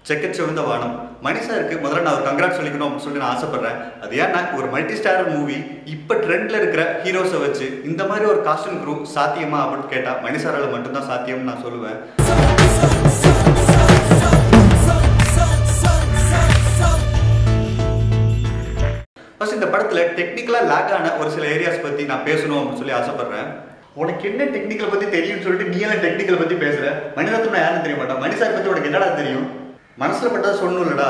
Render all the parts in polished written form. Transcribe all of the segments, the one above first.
செக்கச் சிவந்த வானம் மணி சாருக்கு முதல்ல நான் ஒரு கங்க்ராட் சொல்லிக்கணும் அப்படின்னு சொல்லி நான் ஆசைப்படுறேன். அது ஏன்னா ஒரு மல்டி ஸ்டாரர் மூவி இப்போ ட்ரெண்ட்ல இருக்கிற ஹீரோஸை வச்சு இந்த மாதிரி ஒரு காஸ்டியூம் க்ரூ சாத்தியமா அப்படின்னு கேட்டால் மணி சாரால் மட்டும்தான் சாத்தியம்னு நான் சொல்லுவேன். ஃபர்ஸ்ட் இந்த படத்தில் டெக்னிக்கலாக லேக் ஆன ஒரு சில ஏரியாஸ் பற்றி நான் பேசணும் அப்படின்னு சொல்லி ஆசைப்படுறேன். உனக்கு என்ன டெக்னிக்கல் பற்றி தெரியும்னு சொல்லிட்டு நீ எல்லாம் டெக்னிக்கல் பற்றி பேசுகிற? மணிரத்னம் யாருன்னு தெரிய மாட்டான். மணி சார் பற்றி உனக்கு என்னடா தெரியும்? மனசில் பட்டதை சொல்லணும் இல்லடா.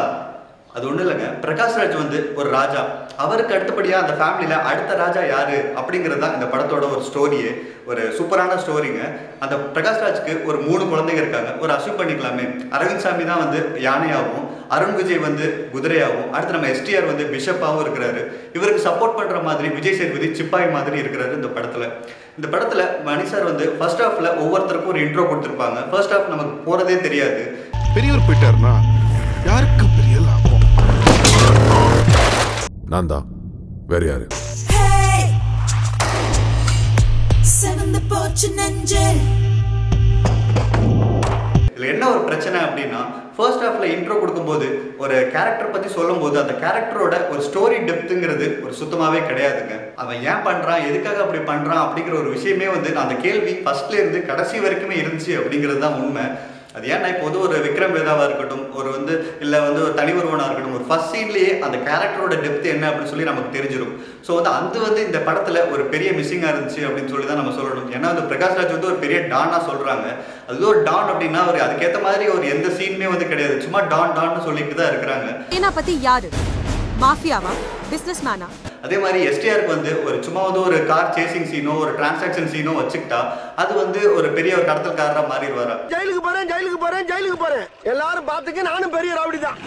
அது ஒன்றும் இல்லைங்க. பிரகாஷ்ராஜ் வந்து ஒரு ராஜா, அவருக்கு அடுத்தபடியாக அந்த ஃபேமிலியில் அடுத்த ராஜா யார் அப்படிங்கிறது தான் இந்த படத்தோட ஒரு ஸ்டோரியே. ஒரு சூப்பரான ஸ்டோரிங்க. அந்த பிரகாஷ்ராஜுக்கு ஒரு 3 குழந்தைங்க இருக்காங்க. ஒரு அசூம் பண்ணிக்கலாமே, அரவிந்த் சாமி தான் வந்து யானையாகவும், அருண் விஜய் வந்து குதிரையாகவும், அடுத்து நம்ம எஸ்டிஆர் வந்து பிஷப்பாகவும் இருக்கிறாரு. இவருக்கு சப்போர்ட் பண்ணுற மாதிரி விஜய் சேதுபதி சிப்பாய் மாதிரி இருக்கிறாரு இந்த படத்தில். இந்த படத்தில் மணி சார் வந்து ஃபர்ஸ்ட் ஹாஃபில் ஒவ்வொருத்தருக்கும் ஒரு இன்ட்ரோ கொடுத்துருப்பாங்க. ஃபர்ஸ்ட் ஹாஃப் நமக்கு போகிறதே தெரியாது. பெரியவர் போயிட்டாருன்னா யாருக்கு பெரிய லாபம்? நான் தான், வேற யாரு? இதில் என்ன ஒரு பிரச்சனை அப்படின்னா, ஃபர்ஸ்ட் ஹாஃப்ல இன்ட்ரோ கொடுக்கும்போது ஒரு கேரக்டர் பற்றி சொல்லும்போது அந்த கேரக்டரோட ஒரு ஸ்டோரி டெப்த்துங்கிறது ஒரு சுத்தமாகவே கிடையாதுங்க. அவன் ஏன் பண்ணுறான், எதுக்காக அப்படி பண்ணுறான் அப்படிங்கிற ஒரு விஷயமே வந்து அந்த கேள்வி ஃபர்ஸ்ட்ல இருந்து கடைசி வரைக்குமே இருந்துச்சு அப்படிங்கிறது தான் உண்மை. அது ஏன்னா இப்போ வந்து ஒரு விக்ரம் வேதாவாக இருக்கட்டும், ஒரு வந்து இல்லை வந்து ஒரு தனி ஒருவனாக இருக்கட்டும், ஒரு ஃபர்ஸ்ட் சீன்லேயே அந்த கேரக்டரோட டெப்த் என்ன அப்படின்னு சொல்லி நமக்கு தெரிஞ்சிடும். ஸோ வந்து அது வந்து இந்த படத்தில் ஒரு பெரிய மிஸ்ஸிங்காக இருந்துச்சு அப்படின்னு சொல்லி தான் நம்ம சொல்லணும். ஏன்னா வந்து பிரகாஷ்ராஜ் வந்து ஒரு பெரிய டானாக சொல்கிறாங்க. அது ஒரு டான் அப்படின்னா ஒரு அதுக்கேற்ற மாதிரி ஒரு எந்த சீனுமே வந்து கிடையாது. சும்மா டான்னு சொல்லிட்டு தான் இருக்கிறாங்க. ஏன்னா பற்றி யாரு மாஃபியாவா, பிஸ்னஸ் மேனா? அதே மாதிரி எஸ்டிஆருக்கு வந்து ஒரு சும்மா வந்து ஒரு கார் சேசிங் சீனோ ஒரு டிரான்சாக்ஷன் சீனோ வச்சுக்கிட்டா அது வந்து ஒரு பெரிய ஒரு கடத்தல்காரராக மாறிடுவாரா. ஜெயிலுக்கு போறேன் எல்லாரும் பார்த்துக்க, நானும் பெரிய ராவடி தான்.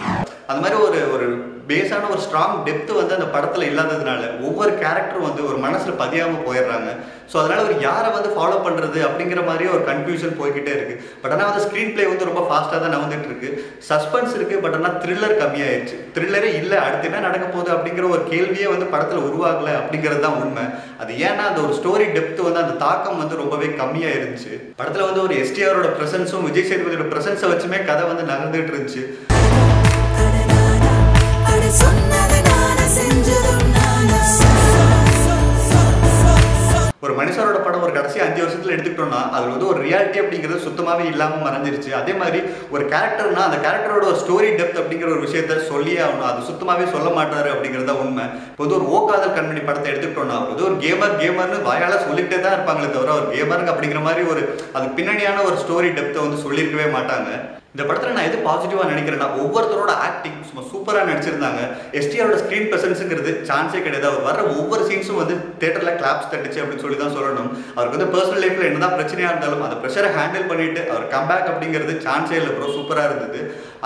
அந்த மாதிரி ஒரு பேஸான ஒரு ஸ்ட்ராங் டெப்த் வந்து அந்த படத்தில் இல்லாததுனால ஒவ்வொரு கேரக்டரும் வந்து ஒரு மனசில் பதியாமல் போயிடுறாங்க. ஸோ அதனால் ஒரு யாரை வந்து ஃபாலோ பண்ணுறது அப்படிங்கிற மாதிரியே ஒரு கன்ஃபியூஷன் போய்கிட்டே இருக்குது. பட் ஆனால் வந்து ஸ்க்ரீன் பிளே வந்து ரொம்ப ஃபாஸ்ட்டாக தான் நடந்துட்டு இருக்கு. சஸ்பென்ஸ் இருக்குது, பட் ஆனால் த்ரில்லர் கம்மியாயிடுச்சு. த்ரில்லரே இல்லை, அடுத்து என்ன நடக்க போகுது அப்படிங்கிற ஒரு கேள்வியே வந்து படத்தில் உருவாகலை அப்படிங்கிறது தான் உண்மை. அது ஏன்னா அந்த ஒரு ஸ்டோரி டெப்த் வந்து அந்த தாக்கம் வந்து ரொம்பவே கம்மியாக இருந்துச்சு. படத்தில் வந்து ஒரு எஸ்டிஆரோட ப்ரெசன்ஸும் விஜய் சேதுபதியோட ப்ரெசன்ஸை வச்சுமே கதை வந்து நகர்ந்துட்டு இருந்துச்சு. ஒரு மனுஷரோட படம் ஒரு கடைசி 5 வருஷத்துல எடுத்துக்கிட்டோம்னா அது வந்து ஒரு ரியாலிட்டி அப்படிங்கிறது சுத்தமாகவே இல்லாமல் மறைஞ்சிருச்சு. அதே மாதிரி ஒரு கேரக்டர்னா அந்த கேரக்டரோட ஒரு ஸ்டோரி டெப்த் அப்படிங்கிற ஒரு விஷயத்த சொல்லியே ஆகணும். அது சுத்தமாகவே சொல்ல மாட்டாரு அப்படிங்கிறது தான் உண்மை. இப்போ வந்து ஒரு ஓகாதல் கண்மணி படத்தை எடுத்துக்கிட்டோம்னா அது ஒரு கேமர்னு வாயால சொல்லிக்கிட்டே தான் இருப்பாங்களே தவிர ஒரு கேமருங்க அப்படிங்கிற மாதிரி ஒரு அது பின்னணியான ஒரு ஸ்டோரி டெப்த்தை வந்து சொல்லியிருக்கவே மாட்டாங்க. இந்த படத்தில் நான் எது பாசிட்டிவாக நினைக்கிறேன்னா ஒவ்வொருத்தரோட ஆக்டிங் சும்மா சூப்பராக நடிச்சிருந்தாங்க. எஸ்டிஆரோட ஸ்க்ரீன் ப்ரெசன்ஸுங்கிறது சான்ஸே கிடையாது. அவர் வர ஒவ்வொரு சீன்ஸும் வந்து தேட்டரில் கிளாப்ஸ் தட்டுச்சு அப்படின்னு சொல்லி தான் சொல்லணும். அவருக்கு வந்து பர்சனல் லைஃப்பில் என்னதான் பிரச்சனையாக இருந்தாலும் அந்த ப்ரெஷரை ஹேண்டில் பண்ணிட்டு அவர் கம்பேக் அப்படிங்கிறது சான்ஸே இல்லை ப்ரோ, சூப்பராக இருந்தது.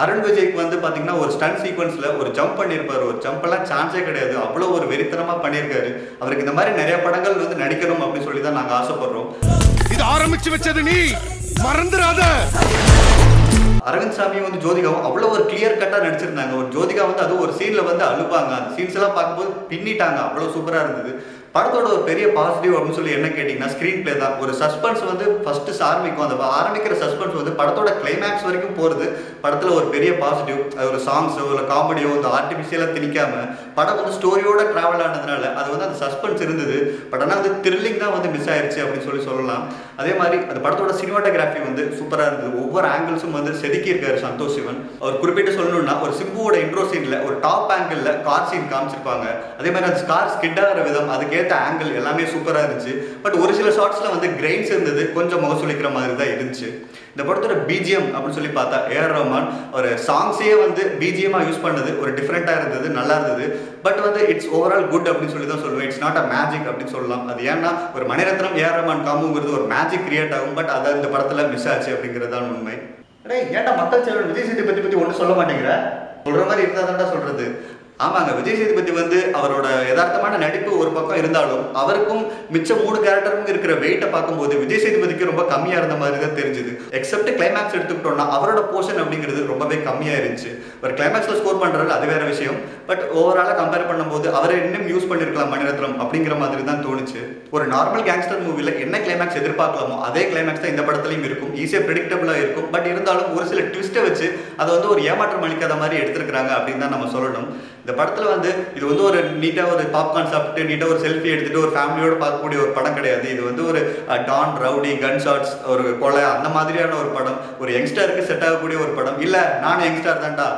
அருண் விஜய்க்கு வந்து பார்த்தீங்கன்னா ஒரு ஸ்டன்ட் சீக்வன்ஸில் ஒரு ஜம்ப் பண்ணியிருப்பார். ஒரு ஜம்பெல்லாம் சான்ஸே கிடையாது, அவ்வளோ ஒரு வெறித்தனமாக பண்ணியிருக்காரு. அவருக்கு இந்த மாதிரி நிறைய படங்கள் வந்து நடிக்கணும் அப்படின்னு சொல்லி தான் நாங்கள் ஆசைப்படுறோம். இது ஆரம்பிச்சு வச்சது நீ மறந்துடாத. அரவிந்த் சாமியும் வந்து ஜோதிகாவும் அவ்வளோ ஒரு கிளியர் கட்டாக நடிச்சிருந்தாங்க. ஒரு ஜோதிகா வந்து அதுவும் ஒரு சீனில் வந்து அழுப்பாங்க. அந்த சீன்ஸ் எல்லாம் பார்க்கும்போது பின்னிட்டாங்க, அவ்வளோ சூப்பராக இருந்தது. படத்தோட ஒரு பெரிய பாசிட்டிவ் அப்படின்னு சொல்லி என்ன கேட்டிங்கன்னா ஸ்க்ரீன் பிளே தான். ஒரு சஸ்பென்ஸ் வந்து ஃபஸ்ட்டு ஆரம்பிக்கும். அந்த ஆரம்பிக்கிற சஸ்பென்ஸ் வந்து படத்தோட கிளைமேக்ஸ் வரைக்கும் போகிறது படத்தில் ஒரு பெரிய பாசிட்டிவ். அது ஒரு சாங்ஸோ இல்லை காமெடியோ இந்த ஆர்டிஃபிஷியலாக திணிக்காமல் படம் வந்து ஸ்டோரியோட ட்ராவல் ஆனதுனால அது வந்து அந்த சஸ்பென்ஸ் இருந்தது. பட் ஆனால் வந்து த்ரில்லிங் தான் வந்து மிஸ் ஆயிடுச்சு அப்படின்னு சொல்லலாம். அதே மாதிரி அந்த படத்தோட சினிமாட்டோகிராஃபி வந்து சூப்பராக இருந்தது. ஒவ்வொரு ஆங்கிள்ஸும் வந்து செதுக்கியிருக்காரு சந்தோஷ் சிவன். அவர் குறிப்பிட்டு சொல்லணும்னா ஒரு சிம்புவோட இன்ட்ரோ சீனில் ஒரு டாப் ஆங்கிளில் கார் சீன் காமிச்சிருப்பாங்க. அதே மாதிரி அந்த கார் ஸ்கிட் ஆகிற விதம் அதுக்கே ஆங்கிள் எல்லாமே சூப்பராக இருந்துச்சு. பட் ஒரு சில ஷார்ட்ஸில் வந்து கிரெயின்ஸ் இருந்தது, கொஞ்சம் மகசூலிக்கிற மாதிரி தான் இருந்துச்சு. இந்த படத்தோட பிஜிஎம் அப்படின்னு சொல்லி பார்த்தா ஏஆர் ரஹ்மான் ஒரு சாங்ஸே வந்து பிஜிஎம்மாக யூஸ் பண்ணது ஒரு டிஃப்ரெண்ட்டாக இருந்தது, நல்லா இருந்தது. பட் வந்து இட்ஸ் ஓவரால் குட் அப்படின்னு சொல்லி தான் சொல்லுவேன். இட்ஸ் நாட் அ மேஜிக் அப்படின்னு சொல்லலாம். அது ஏன்னா ஒரு மணிரத்னம் ஏஆர் ரஹ்மான் காம்புங்கிறது ஒரு மேஜிக் கிரியேட் ஆகும். பட் அதை இந்த படத்தில் மிஸ் ஆச்சு அப்படிங்கிறது தான் உண்மை. ஏன்டா மக்கள் செல்வன் விஜய் சேதுபதி பற்றி ஒன்றும் சொல்ல மாட்டேங்கிற? சொல்கிற மாதிரி இருந்தால் தான்டா சொல்கிறது. ஆமாங்க, விஜய் சேதுபதி வந்து அவரோட யதார்த்தமான நடிப்பு ஒரு பக்கம் இருந்தாலும் அவருக்கும் மிச்சம் 3 கேரக்டரும் இருக்கிற வெயிட்டை பார்க்கும்போது விஜய் சேதுபதிக்கு ரொம்ப கம்மியாக இருந்த மாதிரி தான் தெரிஞ்சுது. எக்ஸப்ட் கிளைமேக்ஸ் எடுத்துக்கிட்டோம்னா அவரோட போர்ஷன் அப்படிங்கிறது ரொம்பவே கம்மியாக இருந்துச்சு. ஒரு கிளைமேக்ஸில் ஸ்கோர் பண்ணுறது அது வேற விஷயம். பட் ஓவராலாக கம்பேர் பண்ணும்போது அவரை இன்னும் யூஸ் பண்ணியிருக்கலாம் மணிரத்னம் அப்படிங்கிற மாதிரி தான் தோணுச்சு. ஒரு நார்மல் கேங்ஸ்டர் மூவியில் என்ன கிளைமேக்ஸ் எதிர்பார்க்கலாமோ அதே கிளைமேக்ஸ் தான் இந்த படத்துலையும் இருக்கும். ஈஸியாக ப்ரெடிக்டபிளாக இருக்கும். பட் இருந்தாலும் ஒரு சில ட்விஸ்ட்டை வச்சு அதை வந்து ஒரு ஏமாற்றம் அளிக்காத மாதிரி எடுத்திருக்கிறாங்க அப்படின்னு தான் நம்ம சொல்லணும். இந்த படத்தில் வந்து இது வந்து ஒரு நீட்டாக ஒரு பாப்கார்ன் சாப்பிட்டு நீட்டாக ஒரு செல்ஃபி எடுத்துகிட்டு ஒரு ஃபேமிலியோடு பார்க்கக்கூடிய ஒரு படம் கிடையாது. இது வந்து ஒரு டான், ரவுடி, கன் ஷாட்ஸ், ஒரு கொலை, அந்த மாதிரியான ஒரு படம். ஒரு யங்ஸ்டருக்கு செட் ஆகக்கூடிய ஒரு படம் இல்லை. நானும் யங்ஸ்டர் தான்டா,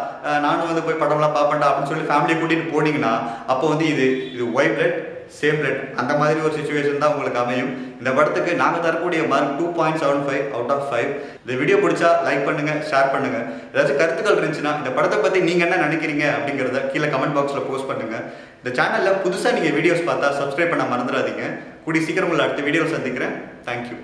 நானும் வந்து போய் படம்லாம் பார்ப்பேன்டா அப்படின்னு சொல்லி ஃபேமிலியை கூட்டிகிட்டு போனீங்கன்னா அப்போ வந்து இது ஒய் பிளட் சேம் பிளட் அந்த மாதிரி ஒரு சிச்சுவேஷன் தான் உங்களுக்கு அமையும். இந்த படத்துக்கு நாங்கள் தரக்கூடிய மார்க் 2.75 out of 5. இந்த வீடியோ பிடிச்சா லைக் பண்ணுங்க, ஷேர் பண்ணுங்க. ஏதாச்சும் கருத்துக்கள் இருந்துச்சுன்னா இந்த படத்தை பற்றி நீங்கள் என்ன நினைக்கிறீங்க அப்படிங்கிறத கீழே கமெண்ட் பாக்ஸில் போஸ்ட் பண்ணுங்க. இந்த சேனலில் புதுசாக நீங்கள் வீடியோஸ் பார்த்தா சப்ஸ்கிரைப் பண்ண மறந்துடாதீங்க. கூடி சீக்கிரம் உங்களை அடுத்த வீடியோவில் சந்திக்கிறேன். தேங்க்யூ.